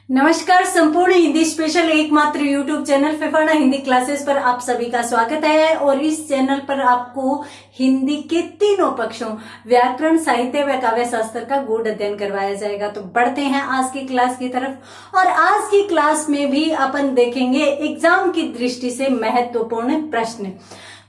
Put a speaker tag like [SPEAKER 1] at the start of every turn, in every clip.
[SPEAKER 1] नमस्कार। संपूर्ण हिंदी स्पेशल एकमात्र YouTube channel Phefana Hindi classes पर आप सभी का स्वागत है। और इस चैनल पर आपको हिंदी के तीनों पक्षों व्याकरण, साहित्य व काव्य शास्त्र का गूढ़ अध्ययन करवाया जाएगा। तो बढ़ते हैं आज की क्लास की तरफ। और आज की क्लास में भी अपन देखेंगे एग्जाम की दृष्टि से महत्वपूर्ण प्रश्न।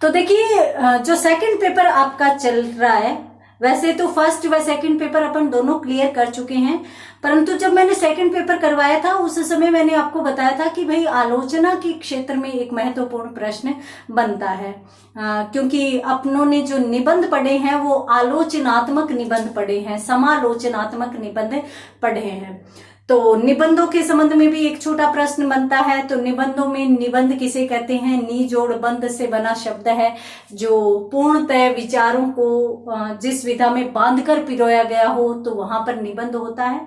[SPEAKER 1] तो देखिए, जो सेकंड पेपर आपका चल रहा है, वैसे तो फर्स्ट व सेकंड पेपर अपन दोनों क्लियर कर चुके हैं, परंतु जब मैंने सेकंड पेपर करवाया था उस समय मैंने आपको बताया था कि भाई आलोचना के क्षेत्र में एक महत्वपूर्ण प्रश्न बनता है, क्योंकि अपनों ने जो निबंध पढ़े हैं वो आलोचनात्मक निबंध पढ़े हैं, समालोचनात्मक निबंध पढ़े हैं। तो निबंधों के संबंध में भी एक छोटा प्रश्न बनता है। तो निबंधों में निबंध किसे कहते हैं? नी जोड़ बंध से बना शब्द है जो पूर्णतः विचारों को जिस विधा में बांधकर पिरोया गया हो तो वहां पर निबंध होता है।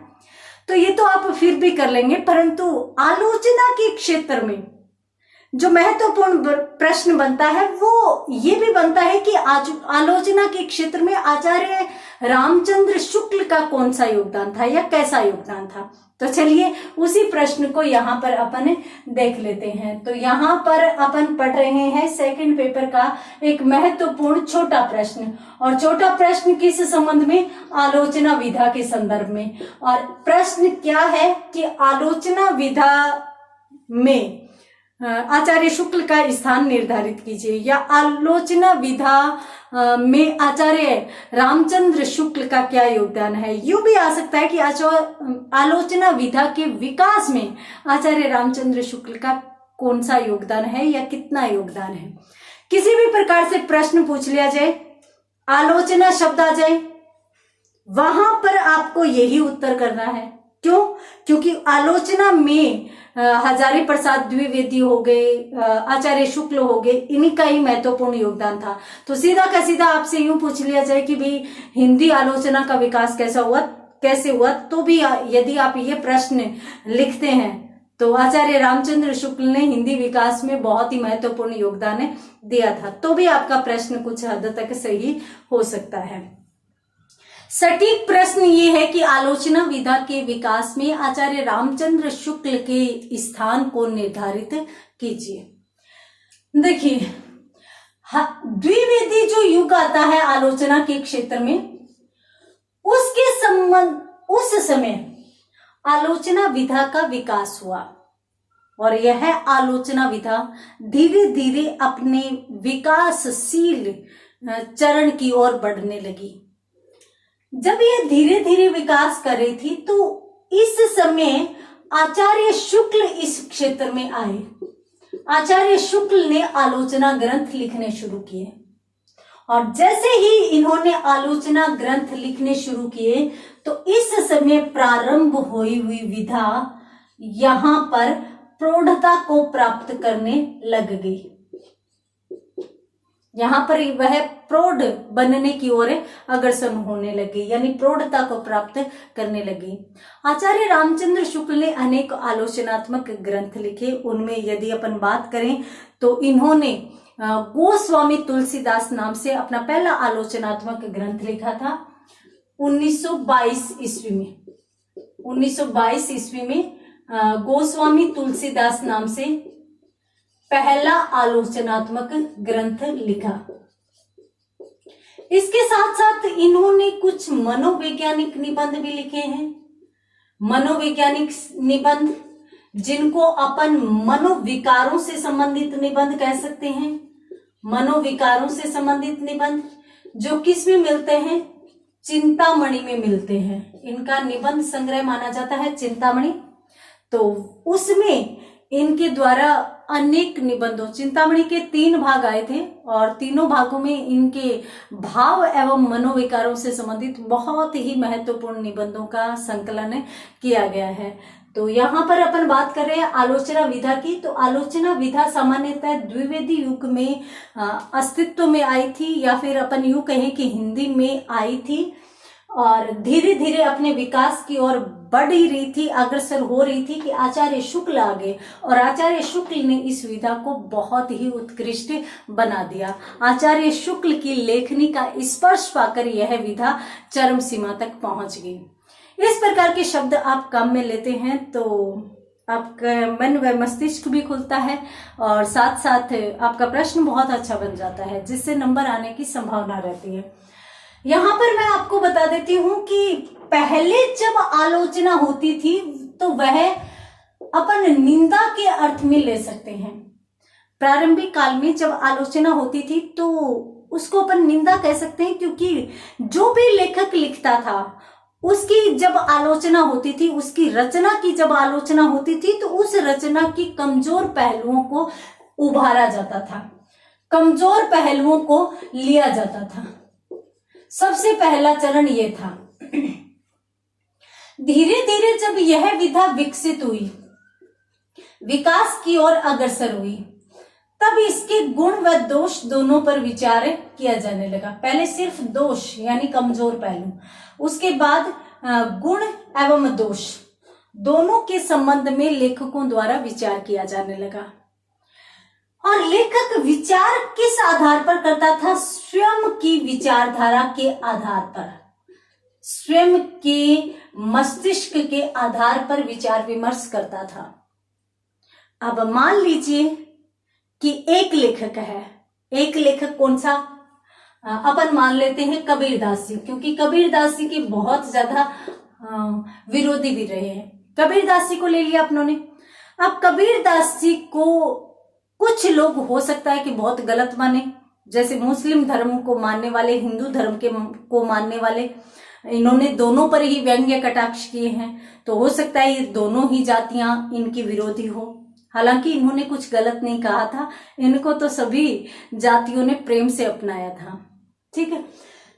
[SPEAKER 1] तो ये तो आप फिर भी कर लेंगे, परंतु आलोचना के क्षेत्र में जो महत्वपूर्ण प्रश्न बनता है वो ये भी बनता है कि आलोचना के क्षेत्र में आचार्य रामचंद्र शुक्ल का कौन सा योगदान था या कैसा योगदान था। तो चलिए उसी प्रश्न को यहाँ पर अपन देख लेते हैं। तो यहाँ पर अपन पढ़ रहे हैं सेकंड पेपर का एक महत्वपूर्ण छोटा प्रश्न। और छोटा प्रश्न किस संबंध में? आलोचना विधा के संदर्भ में। और प्रश्न क्या है कि आलोचना विधा में आचार्य शुक्ल का स्थान निर्धारित कीजिए, या आलोचना विधा में आचार्य रामचंद्र शुक्ल का क्या योगदान है। यूं भी आ सकता है कि आलोचना विधा के विकास में आचार्य रामचंद्र शुक्ल का कौन सा योगदान है या कितना योगदान है। किसी भी प्रकार से प्रश्न पूछ लिया जाए, आलोचना शब्द आ जाए, वहां पर आपको यही उत्तर करना है। क्यों? क्योंकि आलोचना में हजारी प्रसाद द्विवेदी हो गए, आचार्य शुक्ल हो गए, इन्हीं का ही महत्वपूर्ण योगदान था। तो सीधा का सीधा आपसे यूं पूछ लिया जाए कि भाई हिंदी आलोचना का विकास कैसे हुआ, तो भी यदि आप ये प्रश्न लिखते हैं तो आचार्य रामचंद्र शुक्ल ने हिंदी विकास में बहुत ही महत्वपूर्ण योगदान दिया था, तो भी आपका प्रश्न कुछ हद तक सही हो सकता है। सटीक प्रश्न ये है कि आलोचना विधा के विकास में आचार्य रामचंद्र शुक्ल के स्थान को निर्धारित कीजिए। देखिए, द्विवेदी जो युग आता है आलोचना के क्षेत्र में, उसके संबंध उस समय आलोचना विधा का विकास हुआ और यह आलोचना विधा धीरे धीरे अपने विकासशील चरण की ओर बढ़ने लगी। जब ये धीरे धीरे विकास कर रही थी तो इस समय आचार्य शुक्ल इस क्षेत्र में आए। आचार्य शुक्ल ने आलोचना ग्रंथ लिखने शुरू किए और जैसे ही इन्होंने आलोचना ग्रंथ लिखने शुरू किए तो इस समय प्रारंभ हुई विधा यहां पर प्रौढ़ता को प्राप्त करने लग गई। यहां पर वह प्रौढ़ बनने की ओर अग्रसर होने लगी, यानी प्रौढ़ता को प्राप्त करने लगी। आचार्य रामचंद्र शुक्ल ने अनेक आलोचनात्मक ग्रंथ लिखे। उनमें यदि अपन बात करें तो इन्होंने गोस्वामी तुलसीदास नाम से अपना पहला आलोचनात्मक ग्रंथ लिखा था 1922 ईस्वी में। 1922 ईस्वी में गोस्वामी तुलसीदास नाम से पहला आलोचनात्मक ग्रंथ लिखा। इसके साथ साथ इन्होंने कुछ मनोवैज्ञानिक निबंध भी लिखे हैं। मनोवैज्ञानिक निबंध जिनको अपन मनोविकारों से संबंधित निबंध कह सकते हैं। मनोविकारों से संबंधित निबंध जो किस में मिलते हैं? चिंतामणि में मिलते हैं। इनका निबंध संग्रह माना जाता है चिंतामणि। तो उसमें इनके द्वारा अनेक निबंधों, चिंतामणि के 3 भाग आए थे और तीनों भागों में इनके भाव एवं मनोविकारों से संबंधित बहुत ही महत्वपूर्ण निबंधों का संकलन किया गया है। तो यहाँ पर अपन बात कर रहे हैं आलोचना विधा की। तो आलोचना विधा सामान्यतः द्विवेदी युग में अस्तित्व में आई थी, या फिर अपन यूं कहें कि हिंदी में आई थी और धीरे धीरे अपने विकास की ओर बढ़ ही रही थी, अग्रसर हो रही थी कि आचार्य शुक्ल आ गए और आचार्य शुक्ल ने इस विधा को बहुत ही उत्कृष्ट बना दिया। आचार्य शुक्ल की लेखनी का स्पर्श पाकर यह विधा चरम सीमा तक पहुंच गई। इस प्रकार के शब्द आप काम में लेते हैं तो आपका मन व मस्तिष्क भी खुलता है और साथ साथ आपका प्रश्न बहुत अच्छा बन जाता है, जिससे नंबर आने की संभावना रहती है। यहाँ पर मैं आपको बता देती हूँ कि पहले जब आलोचना होती थी तो वह अपन निंदा के अर्थ में ले सकते हैं। प्रारंभिक काल में जब आलोचना होती थी तो उसको अपन निंदा कह सकते हैं, क्योंकि जो भी लेखक लिखता था उसकी जब आलोचना होती थी, उसकी रचना की जब आलोचना होती थी तो उस रचना की कमजोर पहलुओं को उभारा जाता था, कमजोर पहलुओं को लिया जाता था। सबसे पहला चरण ये था। धीरे धीरे जब यह विधा विकसित हुई, विकास की ओर अग्रसर हुई, तब इसके गुण व दोष दोनों पर विचार किया जाने लगा। पहले सिर्फ दोष यानी कमजोर पहलू, उसके बाद गुण एवं दोष दोनों के संबंध में लेखकों द्वारा विचार किया जाने लगा। और लेखक विचार किस आधार पर करता था? स्वयं की विचारधारा के आधार पर, स्वयं के मस्तिष्क के आधार पर विचार विमर्श करता था। अब मान लीजिए कि एक लेखक है, एक लेखक कौन सा? अपन मान लेते हैं कबीरदास जी, क्योंकि कबीरदास जी के बहुत ज्यादा विरोधी भी रहे हैं। कबीरदास जी को ले लिया अपनों ने। अब कबीरदास जी को कुछ लोग हो सकता है कि बहुत गलत माने, जैसे मुस्लिम धर्म को मानने वाले, हिंदू धर्म को मानने वाले, इन्होंने दोनों पर ही व्यंग्य कटाक्ष किए हैं, तो हो सकता है ये दोनों ही जातियां इनकी विरोधी हो। हालांकि इन्होंने कुछ गलत नहीं कहा था, इनको तो सभी जातियों ने प्रेम से अपनाया था। ठीक है,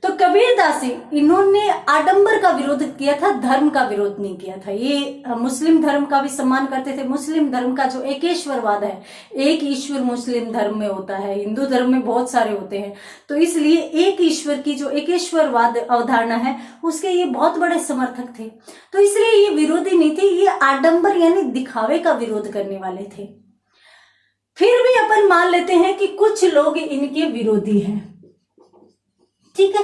[SPEAKER 1] तो कबीरदास जी इन्होंने आडंबर का विरोध किया था, धर्म का विरोध नहीं किया था। ये मुस्लिम धर्म का भी सम्मान करते थे। मुस्लिम धर्म का जो एकेश्वरवाद है, एक ईश्वर मुस्लिम धर्म में होता है, हिंदू धर्म में बहुत सारे होते हैं, तो इसलिए एक ईश्वर की जो एकेश्वरवाद अवधारणा है उसके ये बहुत बड़े समर्थक थे। तो इसलिए ये विरोधी नहीं थे, ये आडंबर यानी दिखावे का विरोध करने वाले थे। फिर भी अपन मान लेते हैं कि कुछ लोग इनके विरोधी हैं। ठीक है,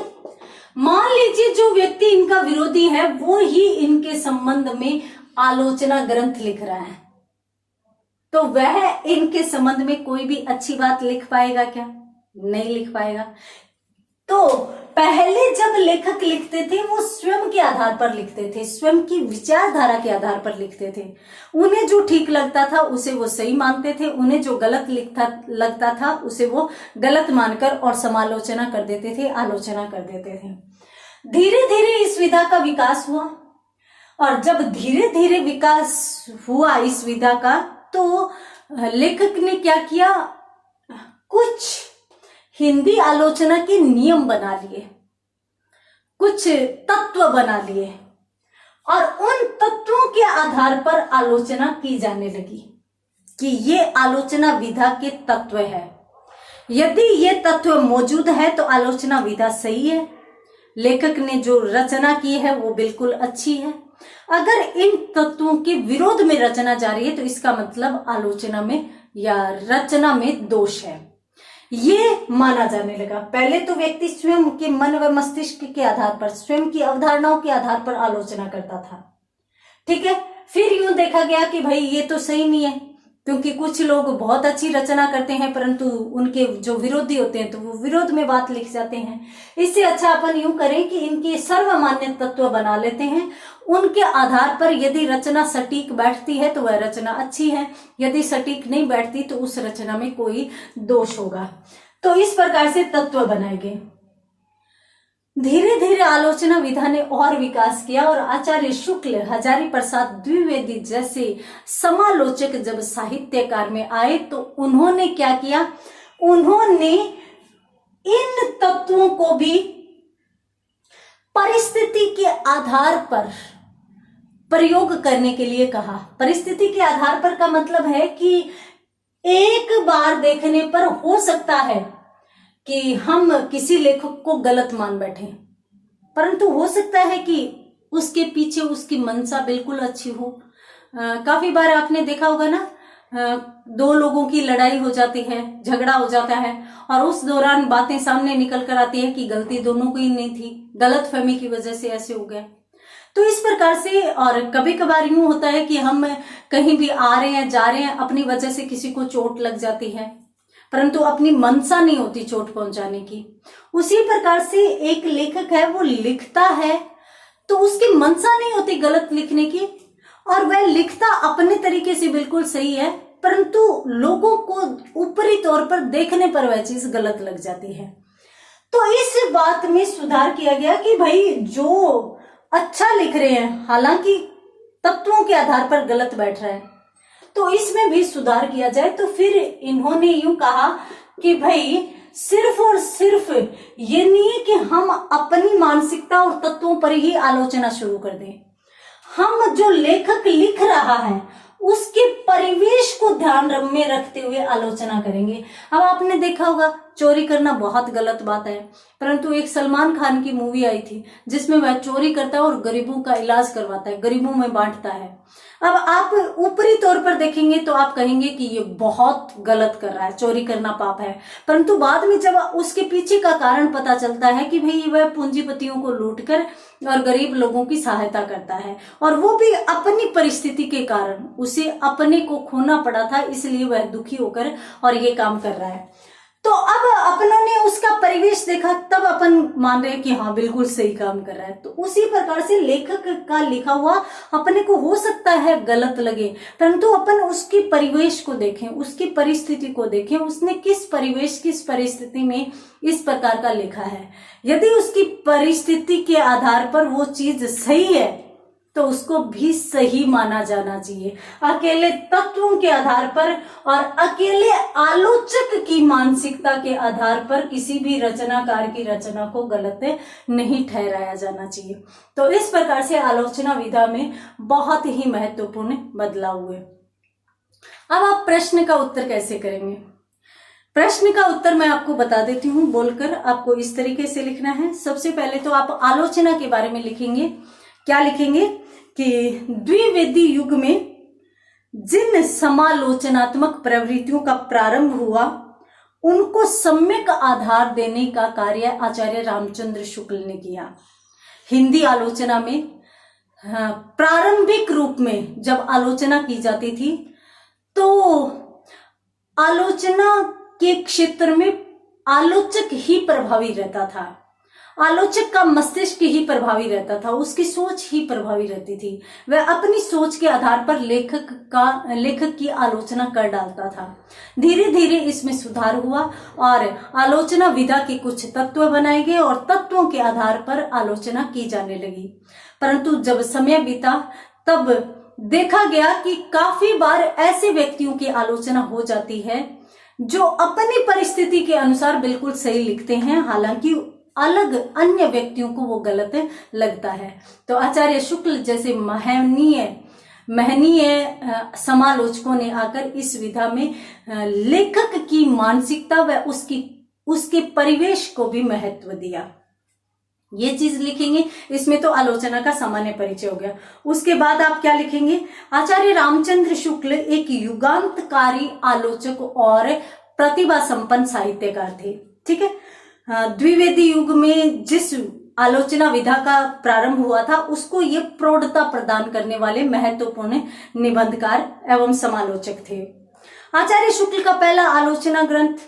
[SPEAKER 1] मान लीजिए जो व्यक्ति इनका विरोधी है वो ही इनके संबंध में आलोचना ग्रंथ लिख रहा है, तो वह इनके संबंध में कोई भी अच्छी बात लिख पाएगा क्या? नहीं लिख पाएगा। तो पहले जब लेखक लिखते थे वो स्वयं के आधार पर लिखते थे, स्वयं की विचारधारा के आधार पर लिखते थे। उन्हें जो ठीक लगता था उसे वो सही मानते थे, उन्हें जो गलत लगता था उसे वो गलत मानकर और समालोचना कर देते थे, आलोचना कर देते थे। धीरे धीरे इस विधा का विकास हुआ, और जब धीरे धीरे विकास हुआ इस विधा का, तो लेखक ने क्या किया? कुछ हिंदी आलोचना के नियम बना लिए, कुछ तत्व बना लिए, और उन तत्वों के आधार पर आलोचना की जाने लगी कि ये आलोचना विधा के तत्व है। यदि ये तत्व मौजूद है तो आलोचना विधा सही है, लेखक ने जो रचना की है वो बिल्कुल अच्छी है। अगर इन तत्वों के विरोध में रचना जा रही है तो इसका मतलब आलोचना में या रचना में दोष है, ये माना जाने लगा। पहले तो व्यक्ति स्वयं के मन व मस्तिष्क के आधार पर, स्वयं की अवधारणाओं के आधार पर आलोचना करता था। ठीक है, फिर यूं देखा गया कि भाई ये तो सही नहीं है, क्योंकि कुछ लोग बहुत अच्छी रचना करते हैं परंतु उनके जो विरोधी होते हैं तो वो विरोध में बात लिख जाते हैं। इससे अच्छा अपन यूं करें कि इनके सर्वमान्य तत्व बना लेते हैं, उनके आधार पर यदि रचना सटीक बैठती है तो वह रचना अच्छी है, यदि सटीक नहीं बैठती तो उस रचना में कोई दोष होगा। तो इस प्रकार से तत्व बनाए गए। धीरे धीरे आलोचना विधा ने और विकास किया, और आचार्य शुक्ल, हजारी प्रसाद द्विवेदी जैसे समालोचक जब साहित्यकार में आए तो उन्होंने क्या किया? उन्होंने इन तत्वों को भी परिस्थिति के आधार पर प्रयोग करने के लिए कहा। परिस्थिति के आधार पर का मतलब है कि एक बार देखने पर हो सकता है कि हम किसी लेखक को गलत मान बैठे, परंतु हो सकता है कि उसके पीछे उसकी मंशा बिल्कुल अच्छी हो। काफी बार आपने देखा होगा ना, दो लोगों की लड़ाई हो जाती है, झगड़ा हो जाता है, और उस दौरान बातें सामने निकल कर आती है कि गलती दोनों की नहीं थी, गलतफहमी की वजह से ऐसे हो गया। तो इस प्रकार से, और कभी कभार यूं होता है कि हम कहीं भी आ रहे हैं, जा रहे हैं, अपनी वजह से किसी को चोट लग जाती है, परंतु अपनी मंशा नहीं होती चोट पहुंचाने की। उसी प्रकार से एक लेखक है, वो लिखता है तो उसकी मंशा नहीं होती गलत लिखने की, और वह लिखता अपने तरीके से बिल्कुल सही है, परंतु लोगों को ऊपरी तौर पर देखने पर वह चीज गलत लग जाती है। तो इस बात में सुधार किया गया कि भाई जो अच्छा लिख रहे हैं, हालांकि तत्वों के आधार पर गलत बैठ रहा है, तो इसमें भी सुधार किया जाए। तो फिर इन्होंने यूं कहा कि भाई सिर्फ और सिर्फ ये नहीं है कि हम अपनी मानसिकता और तत्वों पर ही आलोचना शुरू कर दें, हम जो लेखक लिख रहा है उसके परिवेश को ध्यान में रखते हुए आलोचना करेंगे। अब आपने देखा होगा, चोरी करना बहुत गलत बात है, परंतु एक सलमान खान की मूवी आई थी जिसमें वह चोरी करता है और गरीबों का इलाज करवाता है, गरीबों में बांटता है। अब आप ऊपरी तौर पर देखेंगे तो आप कहेंगे कि ये बहुत गलत कर रहा है, चोरी करना पाप है, परंतु बाद में जब उसके पीछे का कारण पता चलता है कि भाई वह पूंजीपतियों को लूटकर और गरीब लोगों की सहायता करता है, और वो भी अपनी परिस्थिति के कारण, उसे अपने को खोना पड़ा था, इसलिए वह दुखी होकर और ये काम कर रहा है। तो अब अपनों ने उसका परिवेश देखा, तब अपन मान रहे हैं कि हाँ बिल्कुल सही काम कर रहा है। तो उसी प्रकार से लेखक का लिखा हुआ अपने को हो सकता है गलत लगे, परंतु अपन उसकी परिवेश को देखें, उसकी परिस्थिति को देखें, उसने किस परिवेश किस परिस्थिति में इस प्रकार का लिखा है। यदि उसकी परिस्थिति के आधार पर वो चीज सही है तो उसको भी सही माना जाना चाहिए। अकेले तत्वों के आधार पर और अकेले आलोचक की मानसिकता के आधार पर किसी भी रचनाकार की रचना को गलत नहीं ठहराया जाना चाहिए। तो इस प्रकार से आलोचना विधा में बहुत ही महत्वपूर्ण बदलाव हुए। अब आप प्रश्न का उत्तर कैसे करेंगे? प्रश्न का उत्तर मैं आपको बता देती हूँ बोलकर। आपको इस तरीके से लिखना है। सबसे पहले तो आप आलोचना के बारे में लिखेंगे। क्या लिखेंगे कि द्विवेदी युग में जिन समालोचनात्मक प्रवृत्तियों का प्रारंभ हुआ उनको सम्यक आधार देने का कार्य आचार्य रामचंद्र शुक्ल ने किया। हिंदी आलोचना में प्रारंभिक रूप में जब आलोचना की जाती थी तो आलोचना के क्षेत्र में आलोचक ही प्रभावी रहता था, आलोचक का मस्तिष्क ही प्रभावी रहता था, उसकी सोच ही प्रभावी रहती थी। वह अपनी सोच के आधार पर लेखक की आलोचना कर डालता था। धीरे धीरे इसमें सुधार हुआ और आलोचना विधा के कुछ तत्व बनाए गए और तत्वों के आधार पर आलोचना की जाने लगी। परंतु जब समय बीता तब देखा गया कि काफी बार ऐसे व्यक्तियों की आलोचना हो जाती है जो अपनी परिस्थिति के अनुसार बिल्कुल सही लिखते हैं, हालांकि अलग अन्य व्यक्तियों को वो गलत लगता है। तो आचार्य शुक्ल जैसे महनीय समालोचकों ने आकर इस विधा में लेखक की मानसिकता व उसके परिवेश को भी महत्व दिया। ये चीज लिखेंगे। इसमें तो आलोचना का सामान्य परिचय हो गया। उसके बाद आप क्या लिखेंगे? आचार्य रामचंद्र शुक्ल एक युगांतकारी आलोचक और प्रतिभा संपन्न साहित्यकार थे। ठीक है। द्विवेदी युग में जिस आलोचना विधा का प्रारंभ हुआ था उसको ये प्रौढ़ता प्रदान करने वाले महत्वपूर्ण निबंधकार एवं समालोचक थे। आचार्य शुक्ल का पहला आलोचना ग्रंथ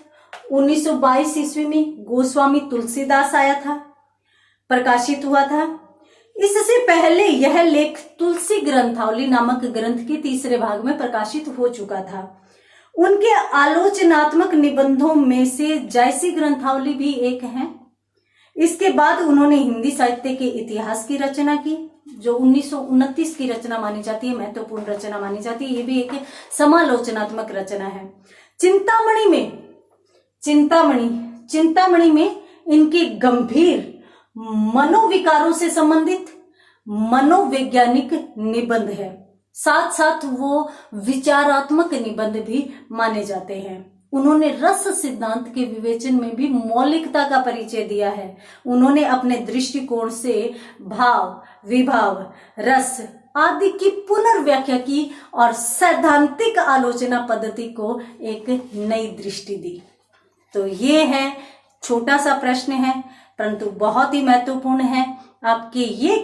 [SPEAKER 1] 1922 ईस्वी में गोस्वामी तुलसीदास आया था, प्रकाशित हुआ था। इससे पहले यह लेख तुलसी ग्रंथावली नामक ग्रंथ के तीसरे भाग में प्रकाशित हो चुका था। उनके आलोचनात्मक निबंधों में से जैसी ग्रंथावली भी एक है। इसके बाद उन्होंने हिंदी साहित्य के इतिहास की रचना की जो 1929 की रचना मानी जाती है, महत्वपूर्ण रचना मानी जाती है। ये भी एक समालोचनात्मक रचना है। चिंतामणि में इनके गंभीर मनोविकारों से संबंधित मनोवैज्ञानिक निबंध है, साथ साथ वो विचारात्मक निबंध भी माने जाते हैं। उन्होंने रस सिद्धांत के विवेचन में भी मौलिकता का परिचय दिया है। उन्होंने अपने दृष्टिकोण से भाव, विभाव, रस आदि की पुनर्व्याख्या की और सैद्धांतिक आलोचना पद्धति को एक नई दृष्टि दी। तो ये है, छोटा सा प्रश्न है परंतु बहुत ही महत्वपूर्ण है आपके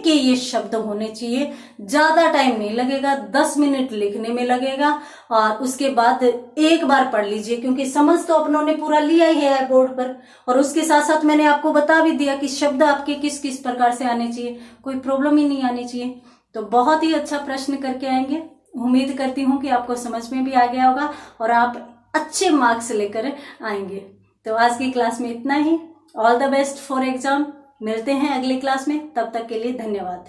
[SPEAKER 1] ये शब्द होने चाहिए। ज्यादा टाइम नहीं लगेगा, 10 मिनट लिखने में लगेगा और उसके बाद एक बार पढ़ लीजिए, क्योंकि समझ तो अपनों ने पूरा लिया ही है बोर्ड पर। और उसके साथ साथ मैंने आपको बता भी दिया कि शब्द आपके किस किस प्रकार से आने चाहिए, कोई प्रॉब्लम ही नहीं आनी चाहिए। तो बहुत ही अच्छा प्रश्न करके आएंगे। उम्मीद करती हूँ कि आपको समझ में भी आ गया होगा और आप अच्छे मार्क्स लेकर आएंगे। तो आज की क्लास में इतना ही। All the best for exam. मिलते हैं अगली क्लास में, तब तक के लिए धन्यवाद।